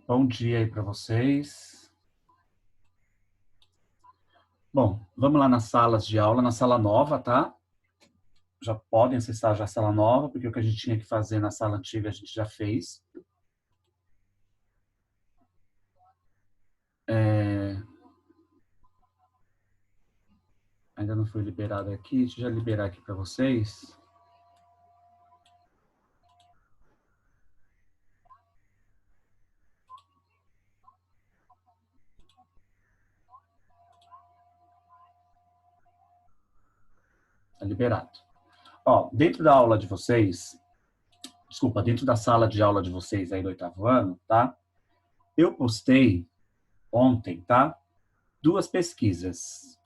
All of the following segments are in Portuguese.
Bom dia aí para vocês. Bom, vamos lá nas salas de aula, na sala nova, tá? Já podem acessar já a sala nova, porque o que a gente tinha que fazer na sala antiga a gente já fez. Ainda não foi liberado aqui, deixa eu já liberar aqui para vocês. Tá liberado. Ó, dentro da aula de vocês, desculpa, dentro da sala de aula de vocês aí do 8º ano, tá? Eu postei ontem, tá? 2 pesquisas.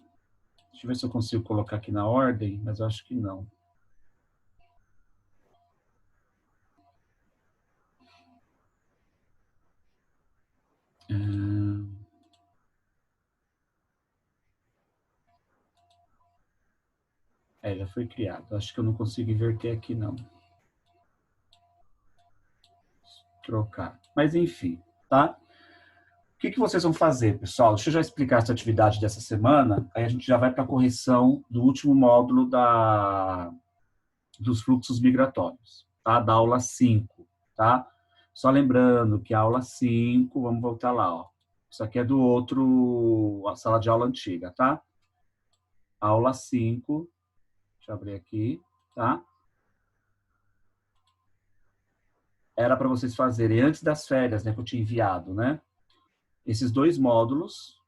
Deixa eu ver se eu consigo colocar aqui na ordem, mas eu acho que não. Já foi criado. Acho que eu não consigo inverter aqui, não. Trocar. Mas, enfim, tá? O que vocês vão fazer, pessoal? Deixa eu já explicar essa atividade dessa semana, aí a gente já vai para a correção do último módulo dos fluxos migratórios, tá? Da aula 5, tá? Só lembrando que a aula 5, vamos voltar lá, ó. Isso aqui é do outro, a sala de aula antiga, tá? Aula 5, deixa eu abrir aqui, tá? Era para vocês fazerem antes das férias, né, que eu tinha enviado, né? Esses 2 módulos,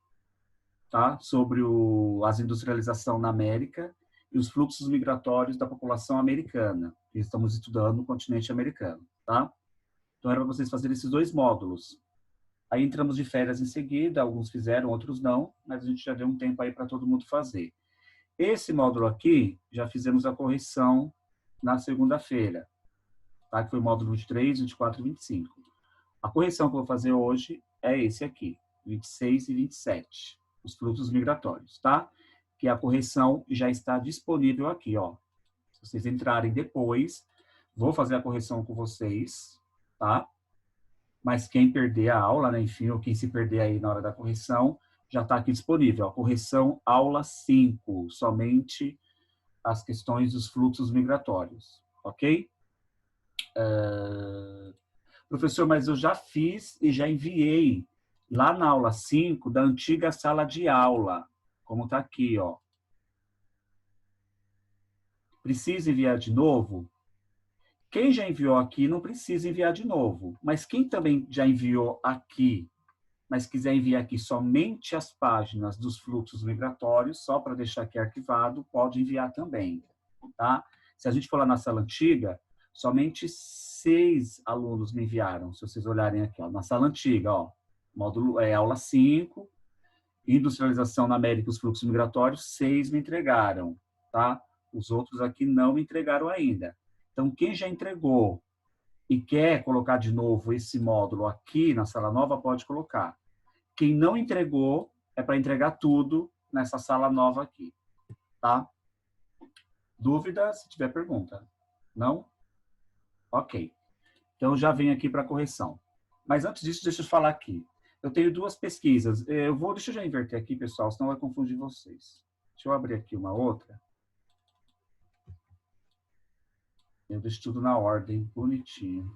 tá? Sobre a industrialização na América e os fluxos migratórios da população americana, que estamos estudando no continente americano, tá? Então, era para vocês fazerem esses 2 módulos. Aí entramos de férias em seguida, alguns fizeram, outros não, mas a gente já deu um tempo aí para todo mundo fazer. Esse módulo aqui, já fizemos a correção na segunda-feira, tá? Que foi o módulo 23, 24 e 25. A correção que eu vou fazer hoje é esse aqui, 26 e 27, os fluxos migratórios, tá? Que a correção já está disponível aqui, ó. Se vocês entrarem depois, vou fazer a correção com vocês, tá? Mas quem perder a aula, né, enfim, ou quem se perder aí na hora da correção, já está aqui disponível. A correção aula 5, somente as questões dos fluxos migratórios, ok? Professor, mas eu já fiz e já enviei lá na aula 5 da antiga sala de aula, como está aqui, ó. Precisa enviar de novo? Quem já enviou aqui não precisa enviar de novo, mas quem também já enviou aqui, mas quiser enviar aqui somente as páginas dos fluxos migratórios, só para deixar aqui arquivado, pode enviar também, tá? Se a gente for lá na sala antiga, somente 6 alunos me enviaram, se vocês olharem aqui, ó, na sala antiga, ó, módulo, aula 5, industrialização na América e os fluxos migratórios, 6 me entregaram, tá? Os outros aqui não me entregaram ainda. Então, quem já entregou e quer colocar de novo esse módulo aqui na sala nova, pode colocar. Quem não entregou, é para entregar tudo nessa sala nova aqui, tá? Dúvida, se tiver pergunta. Não? Ok. Então, já venho aqui para a correção. Mas antes disso, deixa eu falar aqui. Eu tenho 2 pesquisas. Deixa eu já inverter aqui, pessoal, senão vai confundir vocês. Deixa eu abrir aqui uma outra. Eu deixo tudo na ordem, bonitinho.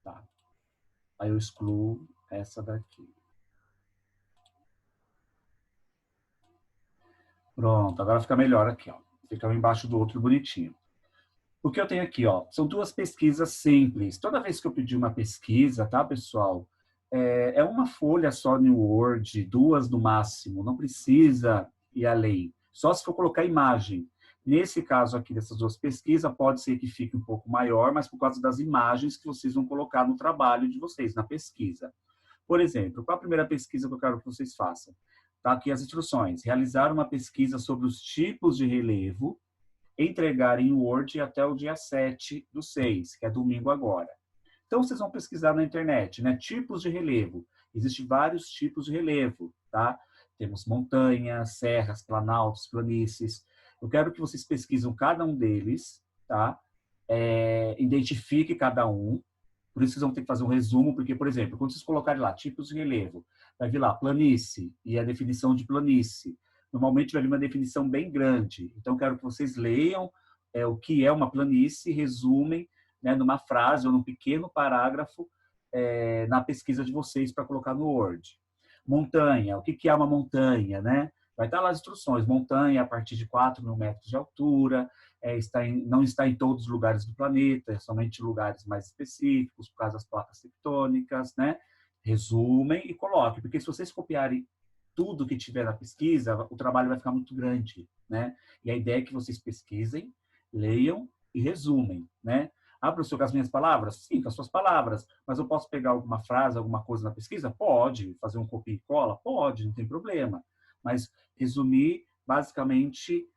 Tá. Aí eu excluo essa daqui. Pronto, agora fica melhor aqui, ó. Fica um embaixo do outro bonitinho. O que eu tenho aqui, ó, são 2 pesquisas simples. Toda vez que eu pedir uma pesquisa, tá, pessoal? É uma folha só no Word, 2 no máximo. Não precisa ir além. Só se for colocar imagem. Nesse caso aqui, dessas 2 pesquisas, pode ser que fique um pouco maior, mas por causa das imagens que vocês vão colocar no trabalho de vocês, na pesquisa. Por exemplo, qual a primeira pesquisa que eu quero que vocês façam? Tá aqui as instruções. Realizar uma pesquisa sobre os tipos de relevo, entregar em Word até o dia 7/6, que é domingo agora. Então, vocês vão pesquisar na internet, né? Tipos de relevo. Existem vários tipos de relevo, tá? Temos montanhas, serras, planaltos, planícies. Eu quero que vocês pesquisem cada um deles, tá? Identifique cada um. Por isso, vocês vão ter que fazer um resumo, porque, por exemplo, quando vocês colocarem lá tipos de relevo, vai vir lá planície e a definição de planície. Normalmente vai vir uma definição bem grande. Então, eu quero que vocês leiam o que é uma planície, resumem, né, numa frase ou num pequeno parágrafo na pesquisa de vocês para colocar no Word. Montanha, o que é uma montanha, né? Vai estar lá as instruções. Montanha a partir de 4.000 metros de altura, não está em todos os lugares do planeta, somente lugares mais específicos, por causa das placas tectônicas, né? Resumem e coloquem, porque se vocês copiarem tudo que tiver na pesquisa, o trabalho vai ficar muito grande, né? E a ideia é que vocês pesquisem, leiam e resumem, né? Ah, professor, com as minhas palavras? Sim, com as suas palavras. Mas eu posso pegar alguma frase, alguma coisa na pesquisa? Pode. Fazer um copia e cola? Pode, não tem problema. Mas resumir, basicamente,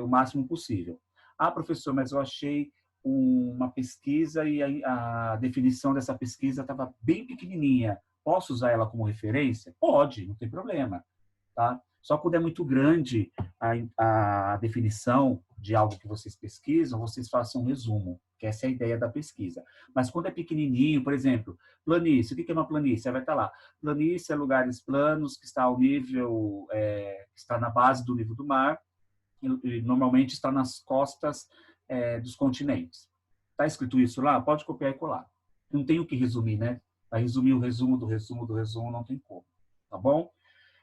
o máximo possível. Ah, professor, mas eu achei uma pesquisa e a definição dessa pesquisa estava bem pequenininha. Posso usar ela como referência? Pode, não tem problema. Tá? Só quando é muito grande a definição de algo que vocês pesquisam, vocês façam um resumo, que essa é a ideia da pesquisa. Mas quando é pequenininho, por exemplo, planície, o que é uma planície? Vai estar lá, planície é lugares planos que está ao nível, está na base do nível do mar, e normalmente está nas costas dos continentes. Está escrito isso lá? Pode copiar e colar. Não tem o que resumir, né? Vai resumir o resumo do resumo do resumo, não tem como. Tá bom?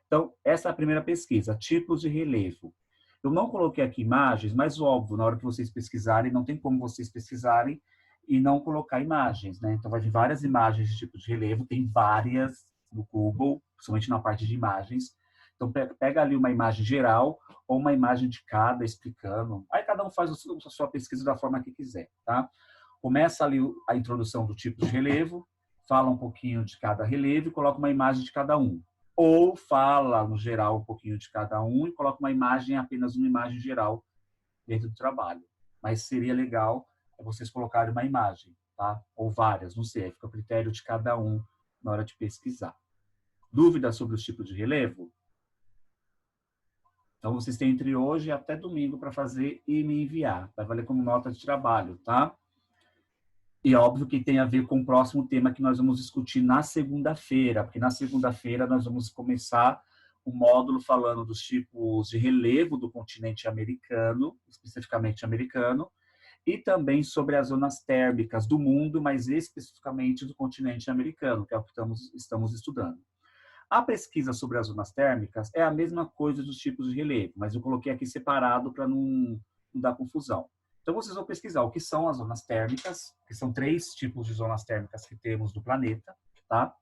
Então, essa é a primeira pesquisa, tipos de relevo. Eu não coloquei aqui imagens, mas óbvio, na hora que vocês pesquisarem, não tem como vocês pesquisarem e não colocar imagens, né? Então, vai vir várias imagens de tipo de relevo, tem várias no Google, principalmente na parte de imagens. Então, pega ali uma imagem geral ou uma imagem de cada explicando. Aí cada um faz a sua pesquisa da forma que quiser, tá? Começa ali a introdução do tipo de relevo, fala um pouquinho de cada relevo e coloca uma imagem de cada um. Ou fala, no geral, um pouquinho de cada um e coloca uma imagem, apenas uma imagem geral dentro do trabalho. Mas seria legal vocês colocarem uma imagem, tá? Ou várias, não sei, fica a critério de cada um na hora de pesquisar. Dúvidas sobre os tipos de relevo? Então, vocês têm entre hoje e até domingo para fazer e me enviar. Vai valer como nota de trabalho, tá? E óbvio que tem a ver com o próximo tema que nós vamos discutir na segunda-feira, porque na segunda-feira nós vamos começar o módulo falando dos tipos de relevo do continente americano, especificamente americano, e também sobre as zonas térmicas do mundo, mas especificamente do continente americano, que é o que estamos estudando. A pesquisa sobre as zonas térmicas é a mesma coisa dos tipos de relevo, mas eu coloquei aqui separado para não dar confusão. Então, vocês vão pesquisar o que são as zonas térmicas, que são 3 tipos de zonas térmicas que temos no planeta, tá?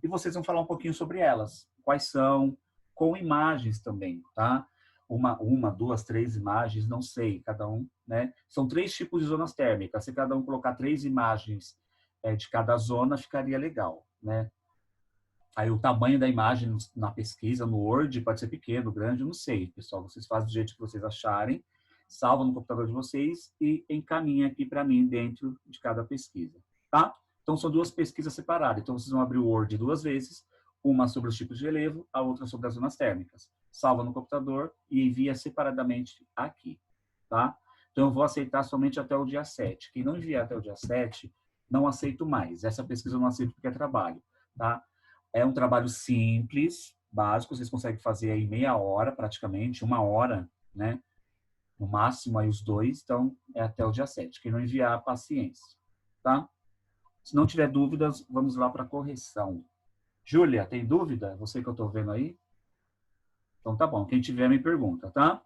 E vocês vão falar um pouquinho sobre elas. Quais são, com imagens também, tá? Uma, 2, 3 imagens, não sei, cada um, né? São 3 tipos de zonas térmicas. Se cada um colocar 3 imagens de cada zona, ficaria legal, né? Aí o tamanho da imagem na pesquisa, no Word, pode ser pequeno, grande, não sei, pessoal. Vocês fazem do jeito que vocês acharem, salvam no computador de vocês e encaminhem aqui para mim dentro de cada pesquisa, tá? Então, são 2 pesquisas separadas. Então, vocês vão abrir o Word 2 vezes, uma sobre os tipos de relevo, a outra sobre as zonas térmicas. Salva no computador e envia separadamente aqui, tá? Então, eu vou aceitar somente até o dia 7. Quem não enviar até o dia 7, não aceito mais. Essa pesquisa eu não aceito porque é trabalho, tá? É um trabalho simples, básico, vocês conseguem fazer aí meia hora, praticamente, 1 hora, né? No máximo aí os 2, então é até o dia 7. Quem não enviar, paciência, tá? Se não tiver dúvidas, vamos lá para a correção. Júlia, tem dúvida? Você que eu estou vendo aí? Então tá bom, quem tiver me pergunta, tá?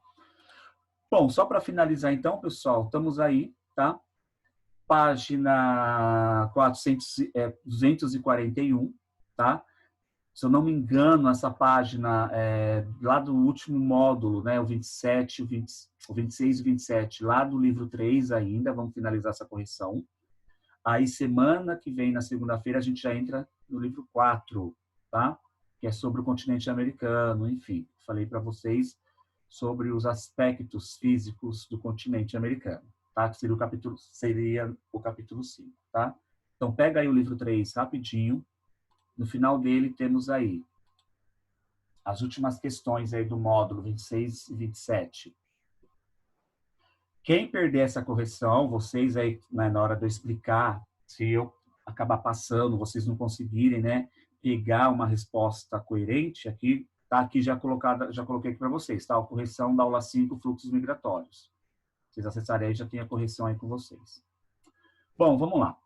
Bom, só para finalizar então, pessoal, estamos aí, tá? Página 241, tá? Se eu não me engano, essa página lá do último módulo, né, o 27, o 26 e 27, lá do livro 3 ainda, vamos finalizar essa correção. Aí, semana que vem, na segunda-feira, a gente já entra no livro 4, tá? Que é sobre o continente americano, enfim. Falei para vocês sobre os aspectos físicos do continente americano, tá? Que seria o capítulo 5, tá? Então, pega aí o livro 3 rapidinho. No final dele, temos aí as últimas questões aí do módulo 26 e 27. Quem perder essa correção, vocês aí, né, na hora de eu explicar, se eu acabar passando, vocês não conseguirem, né, pegar uma resposta coerente, aqui tá aqui já colocada, já coloquei aqui para vocês, tá? A correção da aula 5, fluxos migratórios. Vocês acessarem aí, já tem a correção aí com vocês. Bom, vamos lá.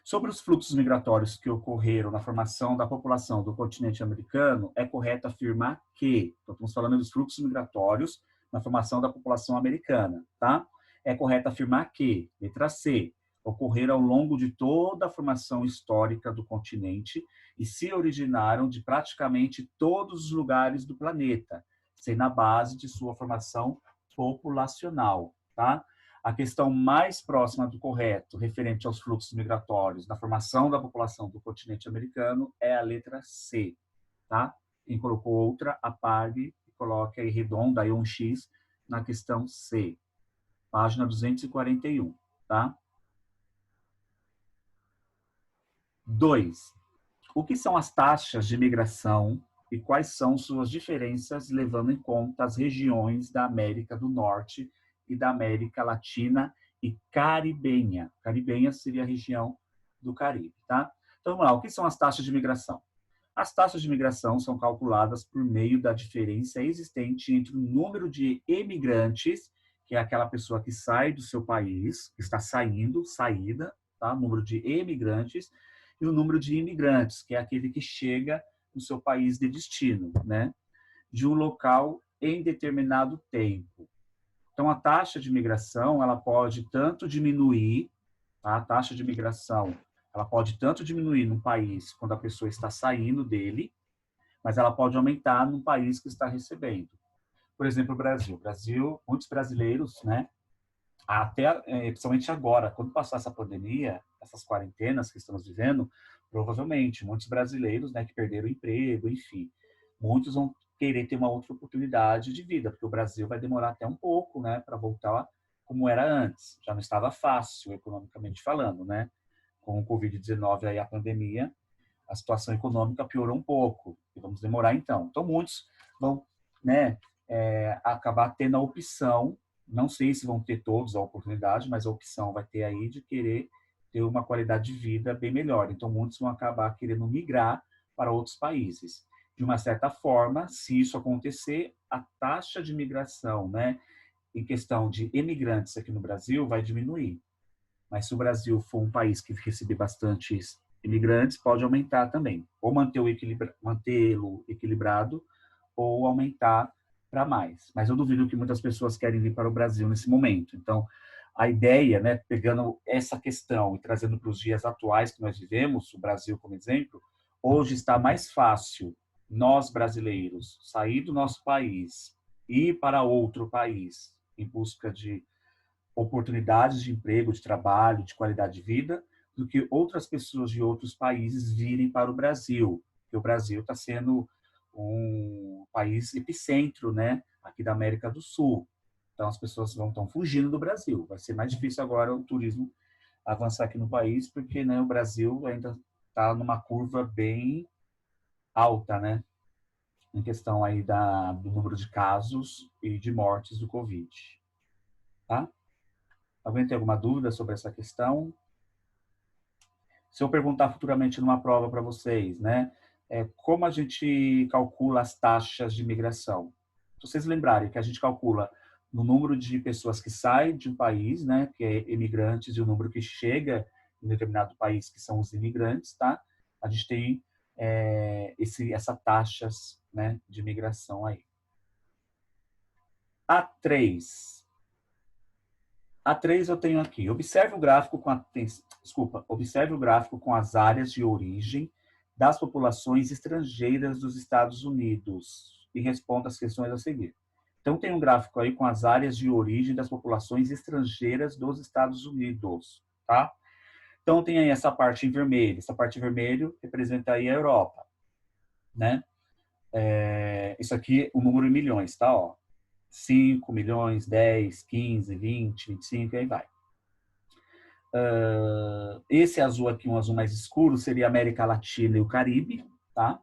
Sobre os fluxos migratórios que ocorreram na formação da população do continente americano, é correto afirmar que, então, estamos falando dos fluxos migratórios na formação da população americana, tá? É correto afirmar que, letra C, ocorreram ao longo de toda a formação histórica do continente e se originaram de praticamente todos os lugares do planeta, sendo a base de sua formação populacional, tá? A questão mais próxima do correto, referente aos fluxos migratórios na formação da população do continente americano, é a letra C, tá? Quem colocou outra, apague e coloque aí redonda, aí um X, na questão C. Página 241, tá? 2. O que são as taxas de migração e quais são suas diferenças, levando em conta as regiões da América do Norte e da América Latina e caribenha. Caribenha seria a região do Caribe, tá? Então, vamos lá. O que são as taxas de migração? As taxas de migração são calculadas por meio da diferença existente entre o número de emigrantes, que é aquela pessoa que sai do seu país, que está saindo, saída, tá? O número de emigrantes, e o número de imigrantes, que é aquele que chega no seu país de destino, né? De um local em determinado tempo. Então, a taxa de migração, ela pode tanto diminuir, tá? A taxa de migração, ela pode tanto diminuir num país quando a pessoa está saindo dele, mas ela pode aumentar num país que está recebendo. Por exemplo, o Brasil. Brasil, muitos brasileiros, né? Até, principalmente agora, quando passar essa pandemia, essas quarentenas que estamos vivendo, provavelmente muitos brasileiros, né, que perderam o emprego, enfim, muitos vão querer ter uma outra oportunidade de vida, porque o Brasil vai demorar até um pouco, né, para voltar como era antes. Já não estava fácil, economicamente falando, né? Com o Covid-19 aí, a pandemia, a situação econômica piorou um pouco, e vamos demorar então. Então, muitos vão, né, acabar tendo a opção, não sei se vão ter todos a oportunidade, mas a opção vai ter aí de querer ter uma qualidade de vida bem melhor. Então, muitos vão acabar querendo migrar para outros países. De uma certa forma, se isso acontecer, a taxa de migração, né, em questão de imigrantes aqui no Brasil vai diminuir. Mas se o Brasil for um país que receber bastantes imigrantes, pode aumentar também. Ou mantê-lo equilibrado, ou aumentar para mais. Mas eu duvido que muitas pessoas querem vir para o Brasil nesse momento. Então, a ideia, né, pegando essa questão e trazendo para os dias atuais que nós vivemos, o Brasil como exemplo, hoje está mais fácil nós brasileiros sair do nosso país e ir para outro país em busca de oportunidades de emprego, de trabalho, de qualidade de vida, do que outras pessoas de outros países virem para o Brasil. Porque o Brasil está sendo um país epicentro, né, aqui da América do Sul. Então as pessoas estão fugindo do Brasil. Vai ser mais difícil agora o turismo avançar aqui no país, porque, né, o Brasil ainda está numa curva bem alta, né, em questão aí do número de casos e de mortes do Covid. Tá? Alguém tem alguma dúvida sobre essa questão? Se eu perguntar futuramente numa prova para vocês, né, como a gente calcula as taxas de migração? Se vocês lembrarem que a gente calcula no número de pessoas que saem de um país, né, que é imigrantes, e o número que chega em determinado país, que são os imigrantes, tá? A gente tem essa taxas, né, de migração aí. A3. A3 eu tenho aqui. Observe o gráfico observe o gráfico com as áreas de origem das populações estrangeiras dos Estados Unidos e responda as questões a seguir. Então, tem um gráfico aí com as áreas de origem das populações estrangeiras dos Estados Unidos, tá? Então, tem aí essa parte em vermelho. Essa parte em vermelho representa aí a Europa, né? Isso aqui, o número em milhões, tá? Ó, 5 milhões, 10, 15, 20, 25, e aí vai. Esse azul aqui, um azul mais escuro, seria a América Latina e o Caribe, tá?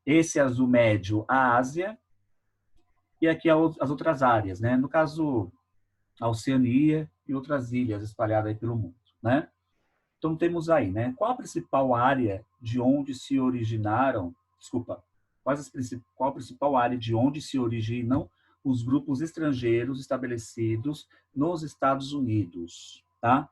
Esse azul médio, a Ásia. E aqui as outras áreas, né? No caso, a Oceania e outras ilhas espalhadas aí pelo mundo, né? Então, temos aí, né? Qual a principal área de onde se originaram, desculpa, qual a principal área de onde se originam os grupos estrangeiros estabelecidos nos Estados Unidos, tá?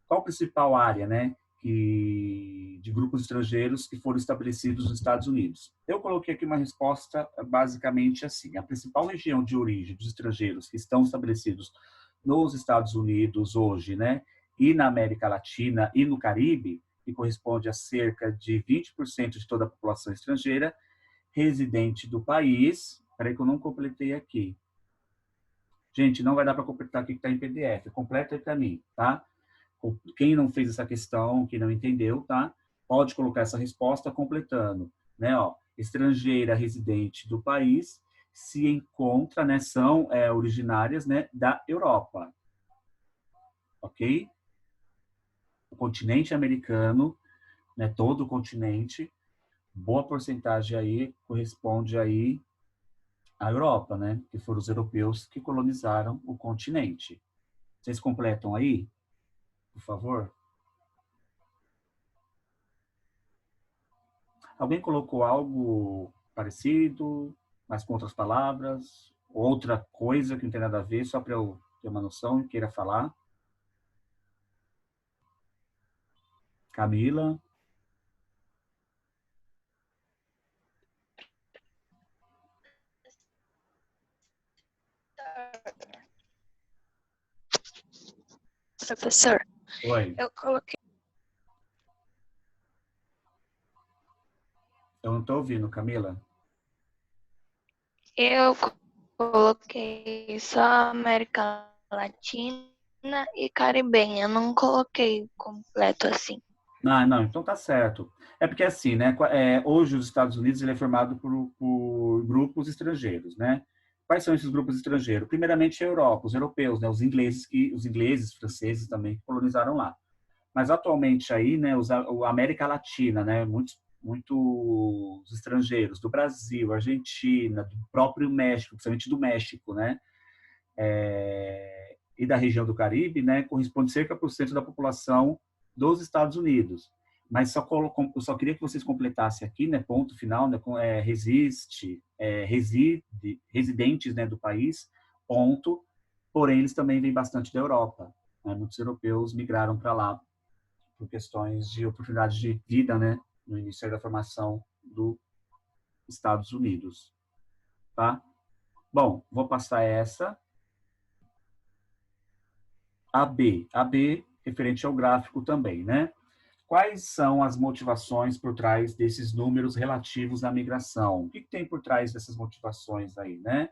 Qual a principal área, né, de grupos estrangeiros que foram estabelecidos nos Estados Unidos? Eu coloquei aqui uma resposta basicamente assim: a principal região de origem dos estrangeiros que estão estabelecidos nos Estados Unidos hoje, né, e na América Latina e no Caribe, que corresponde a cerca de 20% de toda a população estrangeira residente do país. Peraí que eu não completei aqui. Gente, não vai dar para completar aqui que está em PDF. Completa aí para mim, tá? Quem não fez essa questão, quem não entendeu, tá? Pode colocar essa resposta completando, né? Ó, estrangeira residente do país se encontra, né? São originárias, né? Da Europa, ok? O continente americano, né? Todo o continente, boa porcentagem aí corresponde aí à Europa, né? Que foram os europeus que colonizaram o continente. Vocês completam aí, por favor? Alguém colocou algo parecido, mas com outras palavras? Outra coisa que não tem nada a ver, só para eu ter uma noção e queira falar? Camila? Professor, Oi. eu coloquei. Eu não estou ouvindo, Camila. Eu coloquei só América Latina e Caribenha. Eu não coloquei completo assim. Ah, não, então tá certo. É porque assim, né? Hoje os Estados Unidos ele é formado por grupos estrangeiros, né? Quais são esses grupos estrangeiros? Primeiramente a Europa, os europeus, né? Os ingleses, franceses também que colonizaram lá. Mas atualmente aí, né, a América Latina, né, muitos estrangeiros do Brasil, Argentina, do próprio México, principalmente do México, né, e da região do Caribe, né, corresponde a cerca por cento da população dos Estados Unidos. Mas eu só queria que vocês completassem aqui, né, ponto final, né, residentes, né, do país, ponto. Porém, eles também vêm bastante da Europa. Né, muitos europeus migraram para lá por questões de oportunidade de vida, né, no início da formação dos Estados Unidos, tá? Bom, vou passar essa. A B, referente ao gráfico também, né? Quais são as motivações por trás desses números relativos à migração? O que tem por trás dessas motivações aí, né?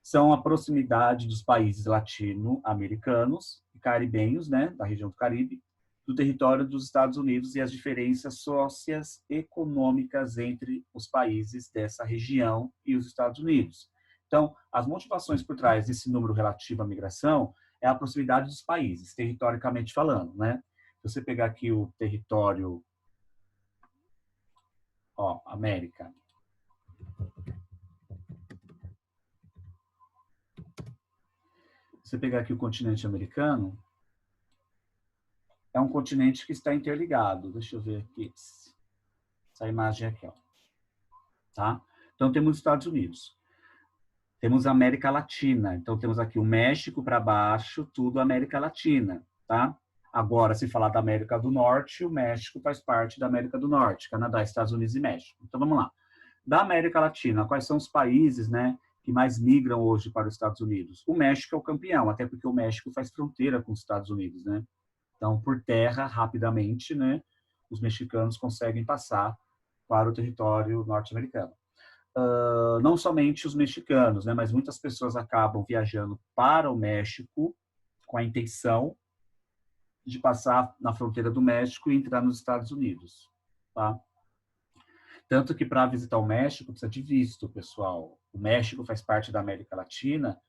São a proximidade dos países latino-americanos e caribenhos, né, da região do Caribe, do território dos Estados Unidos e as diferenças socioeconômicas entre os países dessa região e os Estados Unidos. Então, as motivações por trás desse número relativo à migração é a proximidade dos países, territoricamente falando, né? Se você pegar aqui o território, ó, América, se você pegar aqui o continente americano, é um continente que está interligado. Deixa eu ver aqui. Essa imagem aqui, ó. Tá? Então, temos os Estados Unidos. Temos a América Latina. Então, temos aqui o México para baixo, tudo América Latina. Tá? Agora, se falar da América do Norte, o México faz parte da América do Norte. Canadá, Estados Unidos e México. Então, vamos lá. Da América Latina, quais são os países, né, que mais migram hoje para os Estados Unidos? O México é o campeão, até porque o México faz fronteira com os Estados Unidos, né? Então, por terra, rapidamente, né, os mexicanos conseguem passar para o território norte-americano. Não somente os mexicanos, né, mas muitas pessoas acabam viajando para o México com a intenção de passar na fronteira do México e entrar nos Estados Unidos, tá? Tanto que para visitar o México precisa de visto, pessoal. O México faz parte da América Latina,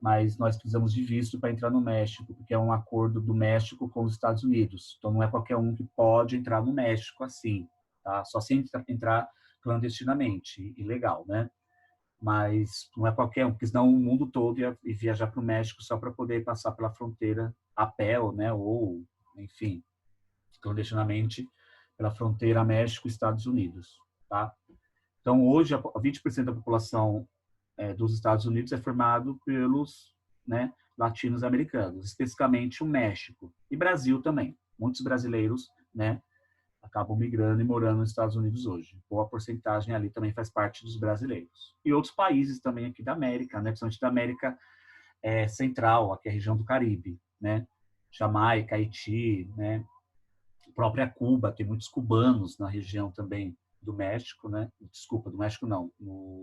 mas nós precisamos de visto para entrar no México, porque é um acordo do México com os Estados Unidos. Então não é qualquer um que pode entrar no México assim, tá? Só se entrar clandestinamente, ilegal, né? Mas não é qualquer um, porque senão o mundo todo ia viajar para o México só para poder passar pela fronteira a pé, né? Ou, enfim, clandestinamente pela fronteira México-Estados Unidos, tá? Então, hoje, 20% da população dos Estados Unidos é formado pelos, né, latinos americanos, especificamente o México e Brasil também. Muitos brasileiros, né, acabam migrando e morando nos Estados Unidos hoje. Boa porcentagem ali também faz parte dos brasileiros. E outros países também aqui da América, né, principalmente da América Central, aqui é a região do Caribe, né, Jamaica, Haiti, né, a própria Cuba, tem muitos cubanos na região também do México, né, desculpa, do México não,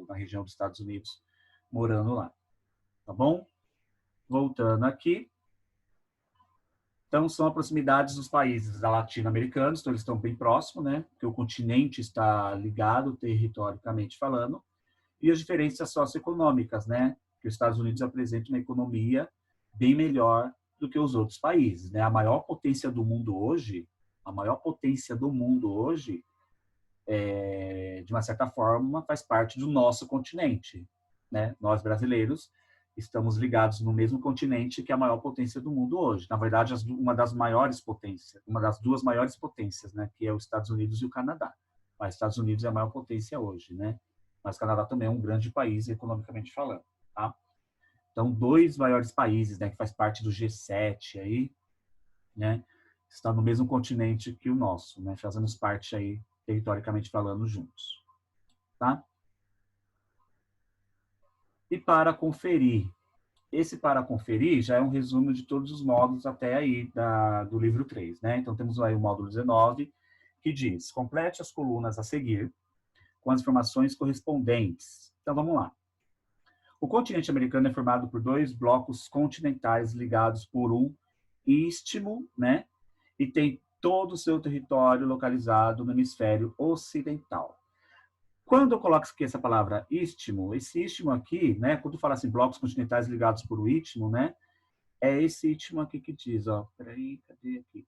na região dos Estados Unidos, morando lá, tá bom? Voltando aqui. Então, são as proximidades dos países latino-americanos, então eles estão bem próximos, né? Porque o continente está ligado territorialmente falando, e as diferenças socioeconômicas, né? Que os Estados Unidos apresentam uma economia bem melhor do que os outros países, né? A maior potência do mundo hoje, de uma certa forma, faz parte do nosso continente, né? Nós brasileiros estamos ligados no mesmo continente que a maior potência do mundo hoje. Na verdade, uma das duas maiores potências, né? Que é os Estados Unidos e o Canadá. Mas os Estados Unidos é a maior potência hoje, né? Mas o Canadá também é um grande país economicamente falando, tá? Então, dois maiores países, né? Que faz parte do G7 aí, né? Está no mesmo continente que o nosso, né? Fazemos parte aí territorialmente falando juntos, tá? E para conferir, para conferir já é um resumo de todos os módulos até aí do livro 3, né? Então temos aí o módulo 19, que diz: complete as colunas a seguir com as informações correspondentes. Então vamos lá. O continente americano é formado por dois blocos continentais ligados por um istmo, né? E tem todo o seu território localizado no hemisfério ocidental. Quando eu coloco aqui essa palavra istmo, esse istmo aqui, né, quando fala assim, blocos continentais ligados por um istmo, né, é esse istmo aqui que diz, ó, peraí, cadê aqui?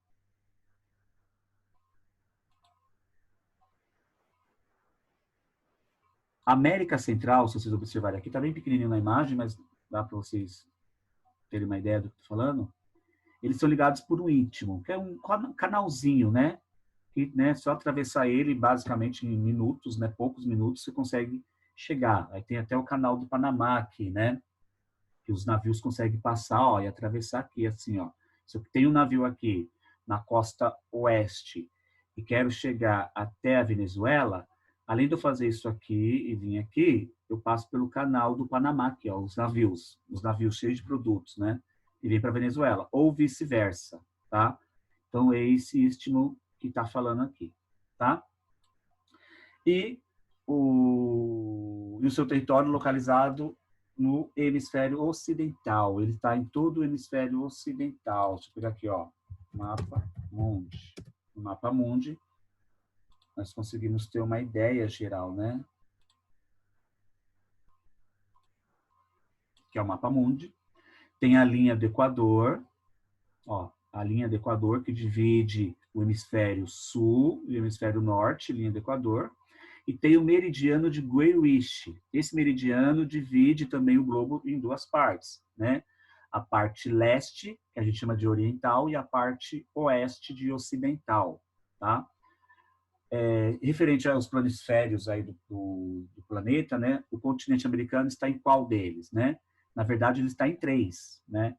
América Central, se vocês observarem aqui, tá bem pequenininho na imagem, mas dá para vocês terem uma ideia do que eu tô falando. Eles são ligados por um istmo, que é um canalzinho, né, que, né, só atravessar ele, basicamente, em minutos, né, poucos minutos, você consegue chegar. Aí tem até o canal do Panamá aqui, né, que os navios conseguem passar, ó, e atravessar aqui, assim, ó. Se eu tenho um navio aqui na costa oeste e quero chegar até a Venezuela, além de eu fazer isso aqui e vir aqui, eu passo pelo canal do Panamá, aqui, ó, os navios cheios de produtos, né? E vem para a Venezuela, ou vice-versa, tá? Então, é esse istmo que está falando aqui, tá? E o seu território localizado no hemisfério ocidental. Ele está em todo o hemisfério ocidental. Deixa eu pegar aqui, ó, mapa mundi. No mapa mundi, nós conseguimos ter uma ideia geral, né? Que é o mapa mundi. Tem a linha do Equador, ó, a linha do Equador que divide o hemisfério sul e o hemisfério norte, linha do Equador. E tem o meridiano de Greenwich. Esse meridiano divide também o globo em duas partes, né? A parte leste, que a gente chama de oriental, e a parte oeste de ocidental, tá? Referente aos planisférios aí do planeta, né? O continente americano está em qual deles, né? Na verdade, ele está em 3, né?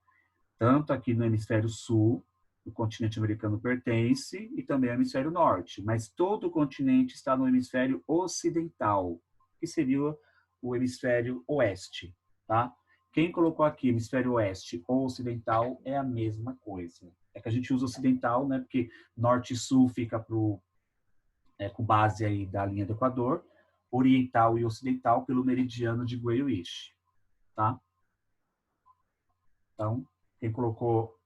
Tanto aqui no hemisfério sul, o continente americano pertence, e também ao hemisfério norte, mas todo o continente está no hemisfério ocidental, que seria o hemisfério oeste, tá? Quem colocou aqui hemisfério oeste ou ocidental é a mesma coisa. É que a gente usa ocidental, né? Porque norte e sul fica com base aí da linha do Equador, oriental e ocidental pelo meridiano de Greenwich, tá? Então, quem colocou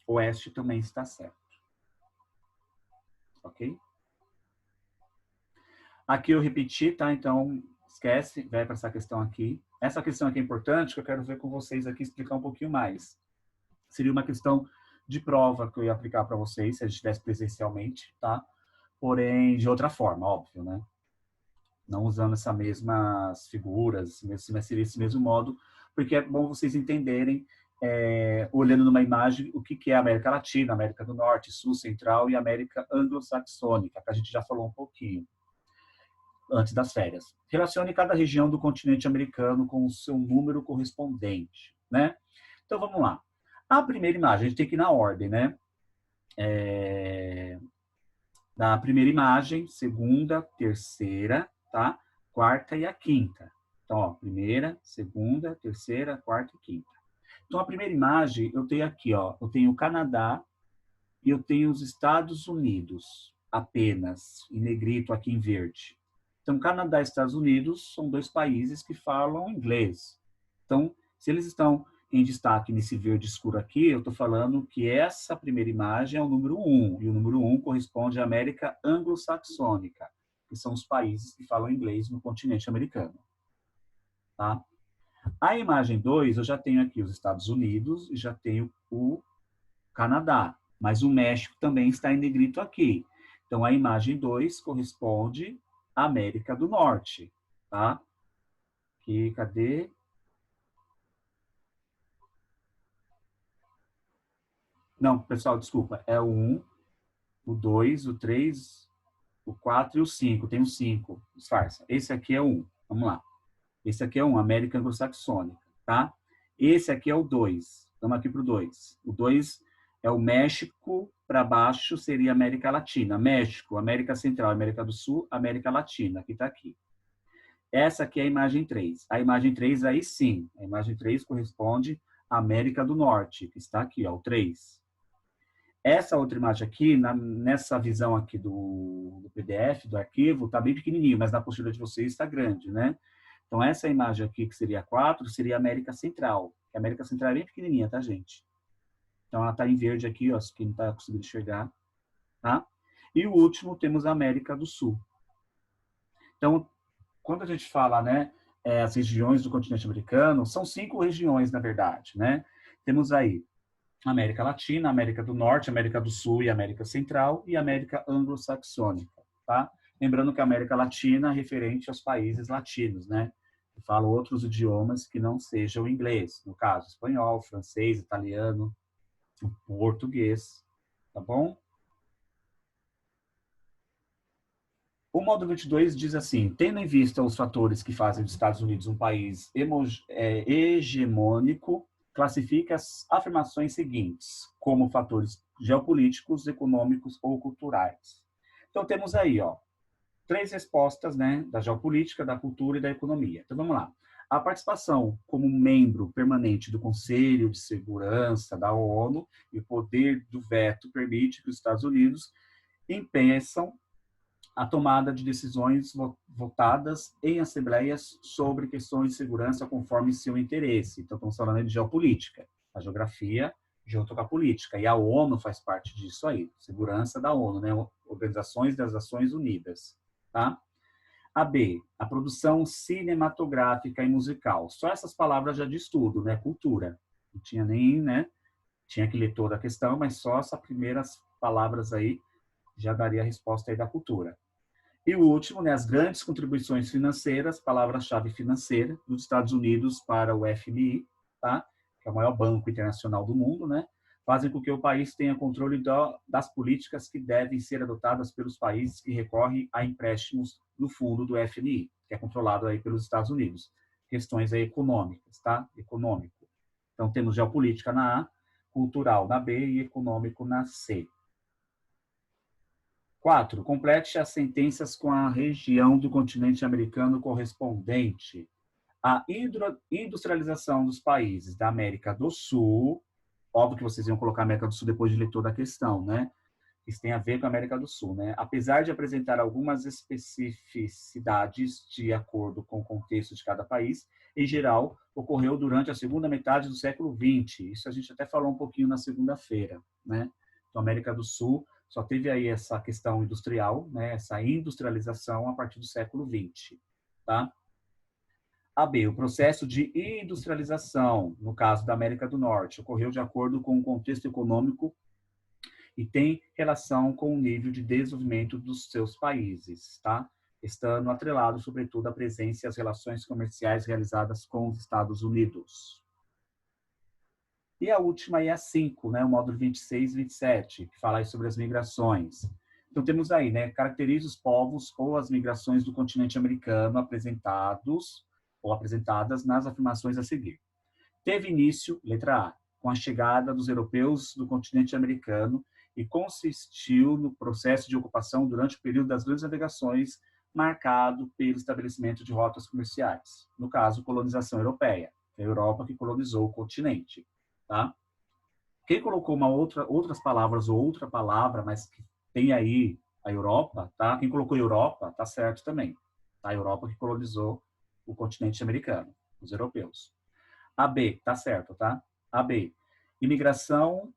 oeste também está certo. ok? Aqui eu repeti, tá? Então, esquece, vai para essa questão aqui. Essa questão aqui é importante, que eu quero ver com vocês aqui, explicar um pouquinho mais. Seria uma questão de prova que eu ia aplicar para vocês, se a gente estivesse presencialmente, tá? Porém, de outra forma, óbvio, né? Não usando essas mesmas figuras, esse mesmo modo, porque é bom vocês entenderem, olhando numa imagem, o que é a América Latina, América do Norte, Sul, Central e América Anglo-Saxônica, que a gente já falou um pouquinho antes das férias. Relacione cada região do continente americano com o seu número correspondente, né? Então, vamos lá. A primeira imagem, a gente tem que ir na ordem, né? Da primeira imagem, segunda, terceira, tá? Quarta e a quinta. Então, ó, primeira, segunda, terceira, quarta e quinta. Então, a primeira imagem, eu tenho aqui, ó, eu tenho o Canadá e eu tenho os Estados Unidos, apenas, em negrito aqui em verde. Então, Canadá e Estados Unidos são dois países que falam inglês. Então, se eles estão em destaque nesse verde escuro aqui, eu estou falando que essa primeira imagem é o número 1, e o número 1 corresponde à América Anglo-Saxônica, que são os países que falam inglês no continente americano. Tá? A imagem 2, eu já tenho aqui os Estados Unidos e já tenho o Canadá, mas o México também está em negrito aqui. Então, a imagem 2 corresponde à América do Norte. Tá? Aqui, cadê? Não, pessoal, desculpa. É o 1, o 2, o 3, o 4 e o 5. Tem o 5, disfarça. Esse aqui é o 1. Vamos lá. Esse aqui é o 1, América Anglo-Saxônica, tá? Esse aqui é o 2. Vamos aqui para o 2. O 2 é o México, para baixo seria América Latina. México, América Central, América do Sul, América Latina, que está aqui. Essa aqui é a imagem 3. A imagem 3, aí sim, a imagem 3 corresponde à América do Norte, que está aqui, ó, o 3. Essa outra imagem aqui, nessa visão aqui do PDF, do arquivo, está bem pequenininho, mas na postura de vocês está grande, né? Então, essa imagem aqui, que seria 4, seria a América Central. A América Central é bem pequenininha, tá, gente? Então, ela está em verde aqui, ó, quem não está conseguindo enxergar, tá? E o último, temos a América do Sul. Então, quando a gente fala, né, as regiões do continente americano, são 5 regiões, na verdade, né? Temos aí América Latina, América do Norte, América do Sul e América Central e América Anglo-Saxônica, tá? Lembrando que a América Latina é referente aos países latinos, né? Que falam outros idiomas que não sejam o inglês, no caso, espanhol, francês, italiano, português, tá bom? O módulo 22 diz assim, tendo em vista os fatores que fazem dos Estados Unidos um país hegemônico, classifica as afirmações seguintes como fatores geopolíticos, econômicos ou culturais. Então, temos aí, ó, 3 respostas, né, da geopolítica, da cultura e da economia. Então, vamos lá. A participação como membro permanente do Conselho de Segurança da ONU e o poder do veto permite que os Estados Unidos impeçam a tomada de decisões votadas em assembleias sobre questões de segurança conforme seu interesse. Então, estamos falando de geopolítica, a geografia junto com a política. E a ONU faz parte disso aí, segurança da ONU, né? Organizações das Nações Unidas. Tá? A B, a produção cinematográfica e musical. Só essas palavras já diz tudo, né? Cultura. Não tinha nem, né? Tinha que ler toda a questão, mas só essas primeiras palavras aí já daria a resposta aí da cultura. E o último, né, as grandes contribuições financeiras, palavra-chave financeira, dos Estados Unidos para o FMI, tá? Que é o maior banco internacional do mundo, né? Fazem com que o país tenha controle das políticas que devem ser adotadas pelos países que recorrem a empréstimos no fundo do FMI, que é controlado aí pelos Estados Unidos. Questões aí econômicas, tá? Econômico. Então, temos geopolítica na A, cultural na B e econômico na C. 4. Complete as sentenças com a região do continente americano correspondente. A industrialização dos países da América do Sul, óbvio que vocês iam colocar a América do Sul depois de ler toda a questão, né? Isso tem a ver com a América do Sul, né? Apesar de apresentar algumas especificidades de acordo com o contexto de cada país, em geral, ocorreu durante a segunda metade do século XX. Isso a gente até falou um pouquinho na segunda-feira, né? Então, a América do Sul Só teve aí essa questão industrial, né, essa industrialização a partir do século XX, tá? A B, o processo de industrialização, no caso da América do Norte, ocorreu de acordo com o contexto econômico e tem relação com o nível de desenvolvimento dos seus países, tá? Estando atrelado, sobretudo, à presença e às relações comerciais realizadas com os Estados Unidos. E a última é a 5, né, o módulo 26 e 27, que fala aí sobre as migrações. Então, temos aí, né, caracteriza os povos ou as migrações do continente americano apresentados ou apresentadas nas afirmações a seguir. Teve início, letra A, com a chegada dos europeus do continente americano e consistiu no processo de ocupação durante o período das grandes navegações, marcado pelo estabelecimento de rotas comerciais. No caso, colonização europeia, a Europa que colonizou o continente. Tá? Quem colocou outras palavras ou outra palavra, mas que tem aí a Europa, tá? Quem colocou Europa, tá certo também. Tá? A Europa que colonizou o continente americano, os europeus. A B, tá certo, tá? A B, imigração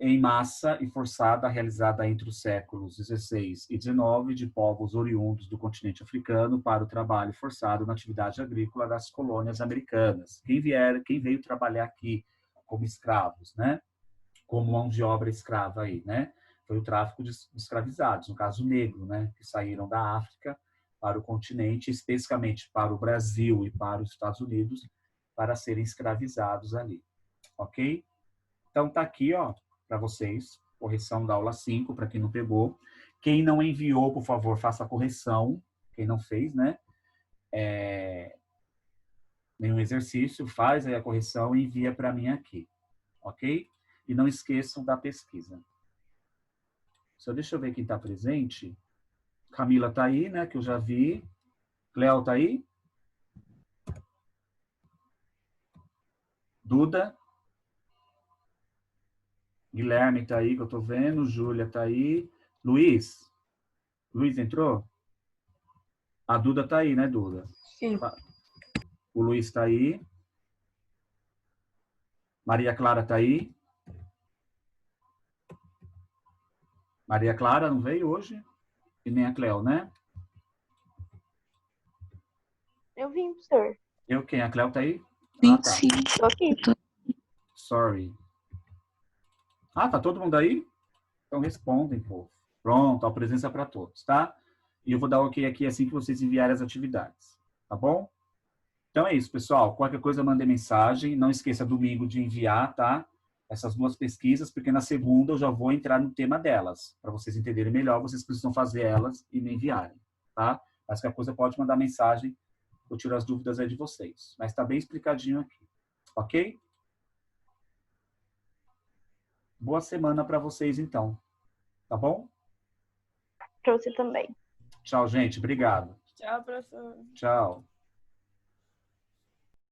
em massa e forçada realizada entre os séculos XVI e XIX de povos oriundos do continente africano para o trabalho forçado na atividade agrícola das colônias americanas. Quem veio trabalhar aqui como escravos, né? Como mão de obra escrava aí, né? Foi o tráfico de escravizados, no caso negro, né? Que saíram da África para o continente, especificamente para o Brasil e para os Estados Unidos, para serem escravizados ali, ok? Então tá aqui, ó, para vocês, correção da aula 5, para quem não pegou. Quem não enviou, por favor, faça a correção. Quem não fez, né? Nenhum exercício, faz aí a correção e envia para mim aqui, ok? E não esqueçam da pesquisa. Só deixa eu ver quem está presente. Camila está aí, né? Que eu já vi. Cléo está aí? Duda? Guilherme está aí, que eu estou vendo. Júlia está aí. Luiz? Luiz entrou? A Duda está aí, né, Duda? Sim. O Luiz está aí. Maria Clara está aí. Maria Clara não veio hoje? E nem a Cléo, né? Eu vim, professor. Eu quem? A Cléo está aí? Sim, Ah, tá. sim. Tô aqui. Sorry. Ah, tá todo mundo aí? Então respondem, pô. Pronto, a presença para todos, tá? E eu vou dar ok aqui assim que vocês enviarem as atividades, tá bom? Então é isso, pessoal. Qualquer coisa, mandem mensagem. Não esqueça domingo de enviar, tá? Essas duas pesquisas, porque na segunda eu já vou entrar no tema delas. Para vocês entenderem melhor, vocês precisam fazer elas e me enviarem, tá? Mas qualquer coisa pode mandar mensagem. Eu tiro as dúvidas aí de vocês. Mas tá bem explicadinho aqui, ok? Boa semana para vocês, então. Tá bom? Pra você também. Tchau, gente. Obrigado. Tchau, professor. Tchau.